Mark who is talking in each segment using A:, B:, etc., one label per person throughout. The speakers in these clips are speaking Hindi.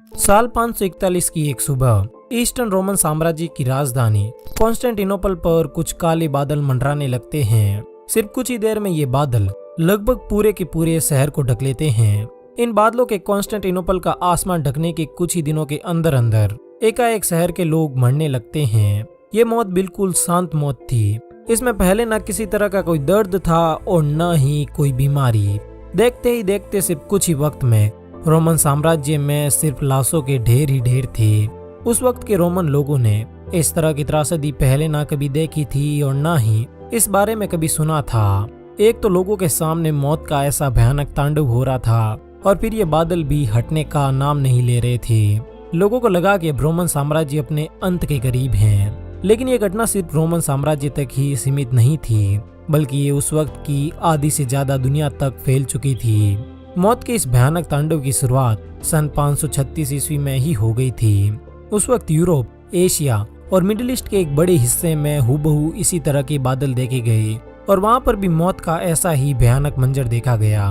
A: साल 541 की एक सुबह ईस्टर्न रोमन साम्राज्य की राजधानी कॉन्स्टेंटिनोपल पर कुछ काले बादल मंडराने लगते हैं। सिर्फ कुछ ही देर में ये बादल लगभग पूरे के पूरे शहर को ढक लेते हैं। इन बादलों के कॉन्स्टेंटिनोपल का आसमान ढकने के कुछ ही दिनों के अंदर अंदर एकाएक शहर के लोग मरने लगते हैं। ये मौत बिल्कुल शांत मौत थी। इसमें पहले न किसी तरह का कोई दर्द था और न ही कोई बीमारी। देखते ही देखते सिर्फ कुछ ही वक्त में रोमन साम्राज्य में सिर्फ लाशों के ढेर ही ढेर थे। उस वक्त के रोमन लोगों ने इस तरह की त्रासदी पहले ना कभी देखी थी और ना ही इस बारे में कभी सुना था। एक तो लोगों के सामने मौत का ऐसा भयानक तांडव हो रहा था और फिर ये बादल भी हटने का नाम नहीं ले रहे थे। लोगों को लगा कि अब रोमन साम्राज्य अपने अंत के करीब है। लेकिन ये घटना सिर्फ रोमन साम्राज्य तक ही सीमित नहीं थी, बल्कि ये उस वक्त की आधी से ज्यादा दुनिया तक फैल चुकी थी। मौत के इस भयानक तांडव की शुरुआत सन 536 ईस्वी में ही हो गई थी। उस वक्त यूरोप, एशिया और मिडिल ईस्ट के एक बड़े हिस्से में हुबहू इसी तरह के बादल देखे गए और वहां पर भी मौत का ऐसा ही भयानक मंजर देखा गया।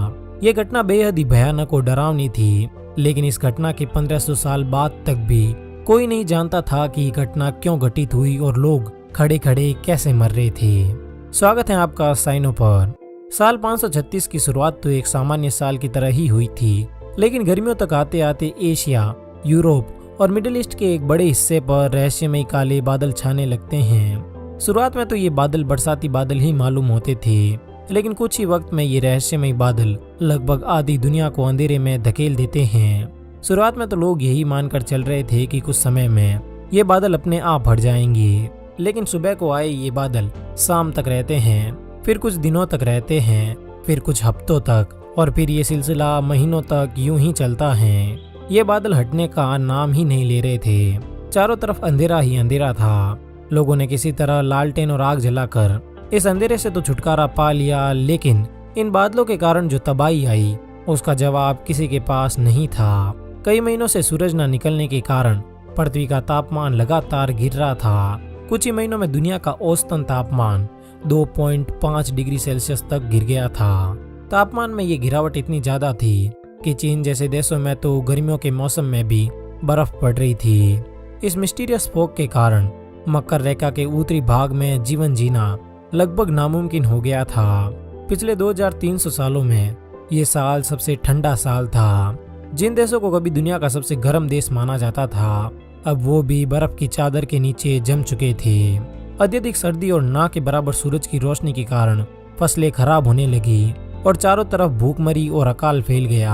A: ये घटना बेहद ही भयानक और डरावनी थी, लेकिन इस घटना के 1500 साल बाद तक भी कोई नहीं जानता था कि घटना क्यों घटित हुई और लोग खड़े खड़े कैसे मर रहे थे। स्वागत है आपका साइनो पर। साल 536 की शुरुआत तो एक सामान्य साल की तरह ही हुई थी, लेकिन गर्मियों तक आते आते एशिया, यूरोप और मिडिल ईस्ट के एक बड़े हिस्से पर रहस्यमयी काले बादल छाने लगते हैं। शुरुआत में तो ये बादल बरसाती बादल ही मालूम होते थे, लेकिन कुछ ही वक्त में ये रहस्यमयी बादल लगभग आधी दुनिया को अंधेरे में धकेल देते हैं। शुरुआत में तो लोग यही मानकर चल रहे थे कि कुछ समय में ये बादल अपने आप हट जाएंगे, लेकिन सुबह को आए ये बादल शाम तक रहते हैं, फिर कुछ दिनों तक रहते हैं, फिर कुछ हफ्तों तक और फिर ये सिलसिला महीनों तक यूं ही चलता है। ये बादल हटने का नाम ही नहीं ले रहे थे। चारों तरफ अंधेरा ही अंधेरा था। लोगों ने किसी तरह लालटेन और आग जलाकर इस अंधेरे से तो छुटकारा पा लिया, लेकिन इन बादलों के कारण जो तबाही आई उसका जवाब किसी के पास नहीं था। कई महीनों से सूरज न निकलने के कारण पृथ्वी का तापमान लगातार गिर रहा था। कुछ ही महीनों में दुनिया का औसतन तापमान 2.5 डिग्री सेल्सियस तक गिर गया था। तापमान में ये गिरावट इतनी ज्यादा थी कि चीन जैसे देशों में तो गर्मियों के मौसम में भी बर्फ पड़ रही थी। इस मिस्टीरियस फोग के कारण मकर रेखा के उत्तरी भाग में जीवन जीना लगभग नामुमकिन हो गया था। पिछले 2300 सालों में ये साल सबसे ठंडा साल था। जिन देशों को कभी दुनिया का सबसे गर्म देश माना जाता था, अब वो भी बर्फ की चादर के नीचे जम चुके थे। अत्यधिक सर्दी और ना के बराबर सूरज की रोशनी के कारण फसलें खराब होने लगी और चारों तरफ भूखमरी और अकाल फैल गया।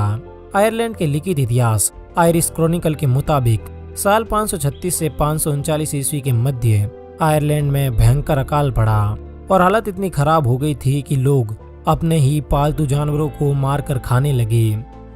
A: आयरलैंड के लिखित इतिहास आयरिश क्रॉनिकल के मुताबिक साल 536 से 539 ईस्वी के मध्य आयरलैंड में भयंकर अकाल पड़ा और हालत इतनी खराब हो गई थी कि लोग अपने ही पालतू जानवरों को मारकर खाने लगे।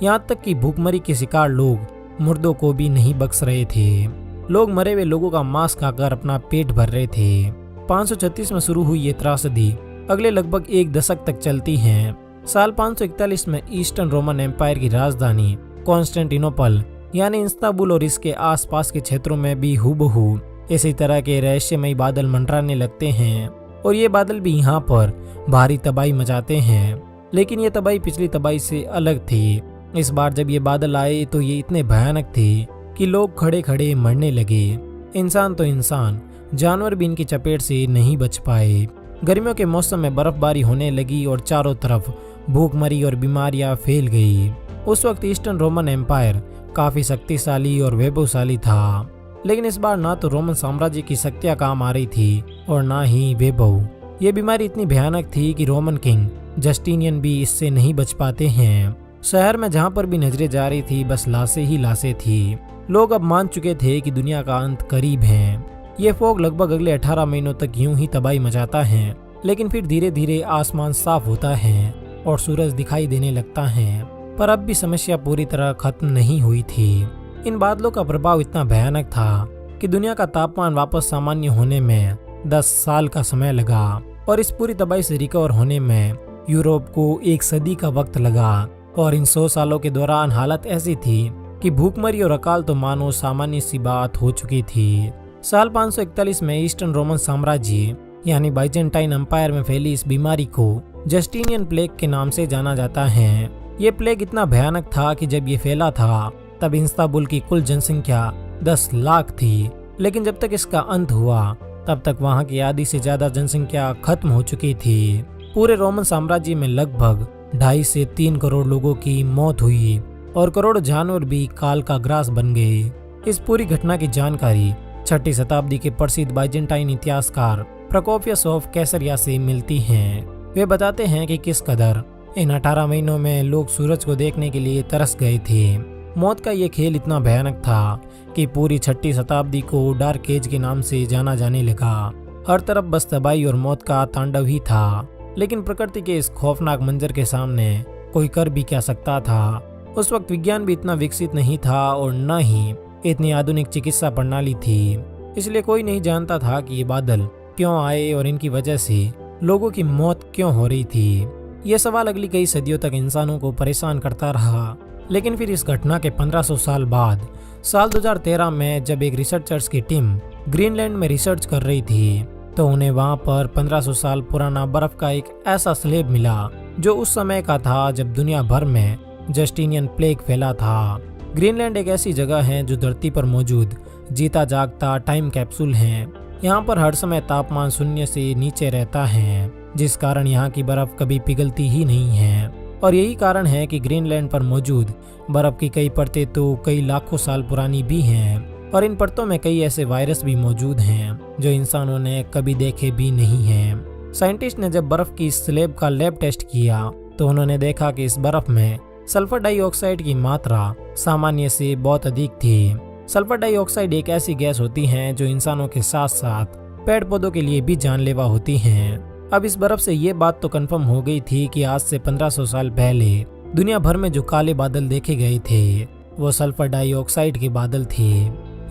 A: यहाँ तक कि भूखमरी के शिकार लोग मुर्दों को भी नहीं बख्श रहे थे। लोग मरे हुए लोगों का मांस खाकर अपना पेट भर रहे थे। 536 में शुरू हुई ये त्रासदी अगले लगभग एक दशक तक चलती है। साल 541 में ईस्टर्न रोमन एम्पायर की राजधानी कॉन्स्टेंटिनोपल यानी इस्तांबुल और इसके आसपास के क्षेत्रों में भी हुबहू इसी तरह के रहस्यमयी बादल मंडराने लगते हैं और ये बादल भी यहाँ पर भारी तबाही मचाते हैं। लेकिन ये तबाही पिछली तबाही से अलग थी। इस बार जब ये बादल आए तो ये इतने भयानक थे कि लोग खड़े खड़े मरने लगे। इंसान तो इंसान, जानवर भी इनकी चपेट से नहीं बच पाए। गर्मियों के मौसम में बर्फबारी होने लगी और चारों तरफ भूखमरी और बीमारियां फैल गई। उस वक्त ईस्टर्न रोमन एम्पायर काफी शक्तिशाली और वैभवशाली था, लेकिन इस बार ना तो रोमन साम्राज्य की शक्तियां काम आ रही थी और ना ही वैभव। ये बीमारी इतनी भयानक थी कि रोमन किंग जस्टिनियन भी इससे नहीं बच पाते हैं। शहर में जहाँ पर भी नजरें जा रही थी बस लाशें ही लाशें थी। लोग अब मान चुके थे कि दुनिया का अंत करीब है। ये फोग लगभग अगले 18 महीनों तक यूं ही तबाही मचाता है, लेकिन फिर धीरे धीरे आसमान साफ होता है और सूरज दिखाई देने लगता है। पर अब भी समस्या पूरी तरह खत्म नहीं हुई थी। इन बादलों का प्रभाव इतना भयानक था कि दुनिया का तापमान वापस सामान्य होने में 10 साल का समय लगा और इस पूरी तबाही से रिकवर होने में यूरोप को 1 सदी का वक्त लगा। और इन 100 सालों के दौरान हालत ऐसी थी कि भूखमरी और अकाल तो मानो सामान्य सी बात हो चुकी थी। साल 541 में ईस्टर्न रोमन साम्राज्य यानी बाइजेंटाइन एम्पायर में फैली इस बीमारी को जस्टिनियन प्लेग के नाम से जाना जाता है। ये प्लेग इतना भयानक था कि जब ये फैला था तब इस्तांबुल की कुल जनसंख्या 10 लाख थी, लेकिन जब तक इसका अंत हुआ तब तक वहां की आधी से ज्यादा जनसंख्या खत्म हो चुकी थी। पूरे रोमन साम्राज्य में लगभग 2.5 से 3 करोड़ लोगों की मौत हुई और करोड़ों जानवर भी काल का ग्रास बन गए। इस पूरी घटना की जानकारी 6ठी शताब्दी के प्रसिद्ध बाइजेंटाइन इतिहासकार प्रोकोपियस ऑफ कैसरिया से मिलती है। वे बताते हैं कि किस कदर इन 18 महीनों में लोग सूरज को देखने के लिए तरस गए थे। मौत का ये खेल इतना भयानक था कि पूरी 6ठी शताब्दी को डार्क एज के नाम से जाना जाने लगा। हर तरफ बस तबाही और मौत का तांडव ही था। लेकिन प्रकृति के इस खौफनाक मंजर के सामने कोई कर भी क्या सकता था। उस वक्त विज्ञान भी इतना विकसित नहीं था और न ही इतनी आधुनिक चिकित्सा प्रणाली थी, इसलिए कोई नहीं जानता था कि ये बादल क्यों आए और इनकी वजह से लोगों की मौत क्यों हो रही थी। यह सवाल अगली कई सदियों तक इंसानों को परेशान करता रहा। लेकिन फिर इस घटना के 1500 साल बाद साल 2013 में जब एक रिसर्चर्स की टीम ग्रीनलैंड में रिसर्च कर रही थी तो उन्हें वहां पर 1500 साल पुराना बर्फ का एक ऐसा स्लैब मिला जो उस समय का था जब दुनिया भर में जस्टिनियन प्लेग फैला था। ग्रीनलैंड एक ऐसी जगह है जो धरती पर मौजूद जीता जागता टाइम कैप्सूल है। यहाँ पर हर समय तापमान 0 से नीचे रहता है, जिस कारण यहाँ की बर्फ कभी पिघलती ही नहीं है। और यही कारण है कि ग्रीनलैंड पर मौजूद बर्फ की कई परतें तो कई लाखों साल पुरानी भी हैं और इन परतों में कई ऐसे वायरस भी मौजूद हैं जो इंसानों ने कभी देखे भी नहीं हैं। साइंटिस्ट ने जब बर्फ की इस स्लैब का लैब टेस्ट किया तो उन्होंने देखा कि इस बर्फ में सल्फर डाइऑक्साइड की मात्रा सामान्य से बहुत अधिक थी। सल्फर डाइऑक्साइड एक ऐसी गैस होती है जो इंसानों के साथ साथ पेड़ पौधों के लिए भी जानलेवा होती है। अब इस बर्फ से ये बात तो कंफर्म हो गई थी कि आज से 1500 साल पहले दुनिया भर में जो काले बादल देखे गए थे वो सल्फर डाइऑक्साइड के बादल थे।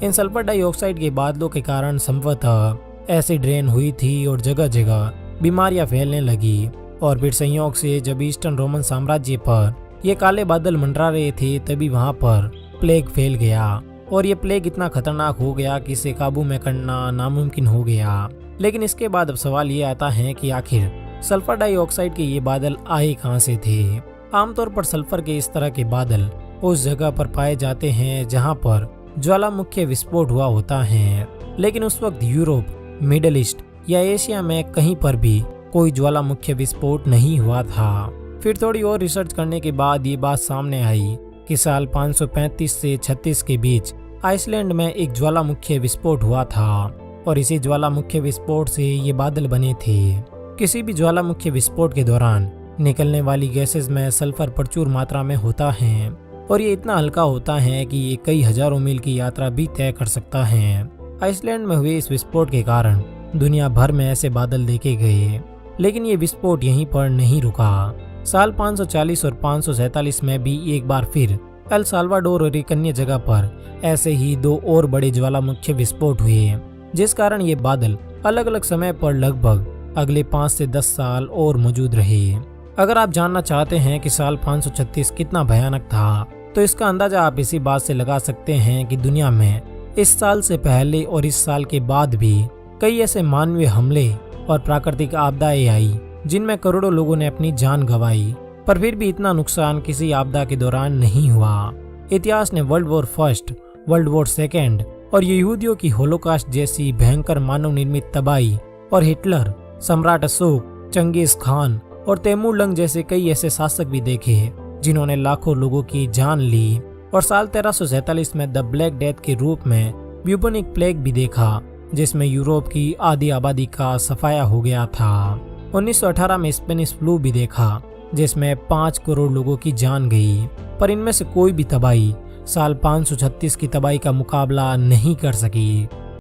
A: इन सल्फर डाइऑक्साइड के बादलों के कारण संभवतः एसिड रेन हुई थी और जगह जगह बीमारियां फैलने लगी। और फिर संयोग से जब ईस्टर्न रोमन साम्राज्य पर ये काले बादल मंडरा रहे थे तभी वहां पर प्लेग फैल गया और ये प्लेग इतना खतरनाक हो गया कि इसे काबू में करना नामुमकिन हो गया। लेकिन इसके बाद अब सवाल ये आता है कि आखिर सल्फर डाइऑक्साइड के ये बादल आए कहाँ से थे। आमतौर पर सल्फर के इस तरह के बादल उस जगह पर पाए जाते हैं जहाँ पर ज्वालामुखी विस्फोट हुआ होता है। लेकिन उस वक्त यूरोप, मिडिल ईस्ट या एशिया में कहीं पर भी कोई ज्वालामुखी विस्फोट नहीं हुआ था। फिर थोड़ी और रिसर्च करने के बाद ये बात सामने आई कि साल 535 से 36 के बीच आइसलैंड में एक ज्वालामुखी विस्फोट हुआ था और इसी ज्वालामुखी विस्फोट से ये बादल बने थे। किसी भी ज्वालामुखी विस्फोट के दौरान निकलने वाली गैसेस में सल्फर प्रचुर मात्रा में होता है और ये इतना हल्का होता है कि ये कई हजारों मील की यात्रा भी तय कर सकता है। आइसलैंड में हुए इस विस्फोट के कारण दुनिया भर में ऐसे बादल देखे गए। लेकिन ये विस्फोट यहीं पर नहीं रुका। साल 540 और 547 में भी एक बार फिर एल साल्वाडोर और एक अन्य जगह पर ऐसे ही 2 और बड़े ज्वालामुखी विस्फोट हुए, जिस कारण ये बादल अलग अलग समय पर लगभग अगले 5 से 10 साल और मौजूद रहे। अगर आप जानना चाहते हैं कि साल 536 कितना भयानक था तो इसका अंदाजा आप इसी बात से लगा सकते हैं कि दुनिया में इस साल से पहले और इस साल के बाद भी कई ऐसे मानवीय हमले और प्राकृतिक आपदाएं आई जिनमें करोड़ों लोगों ने अपनी जान गंवाई, पर फिर भी इतना नुकसान किसी आपदा के दौरान नहीं हुआ। इतिहास ने world war first, world war second और यहूदियों की होलोकास्ट जैसी भयंकर मानव निर्मित तबाही और हिटलर, सम्राट अशोक, चंगेज खान और तैमूरलंग जैसे कई ऐसे शासक भी देखे जिन्होंने लाखों लोगों की जान ली। और साल 1347 में द ब्लैक डेथ के रूप में ब्यूबोनिक प्लेग भी देखा, जिसमें यूरोप की आधी आबादी का सफाया हो गया था। 1918 में स्पेनिश फ्लू भी देखा, जिसमें 5 करोड़ लोगों की जान गई, पर इनमें से कोई भी तबाही साल 536 की तबाही का मुकाबला नहीं कर सकी।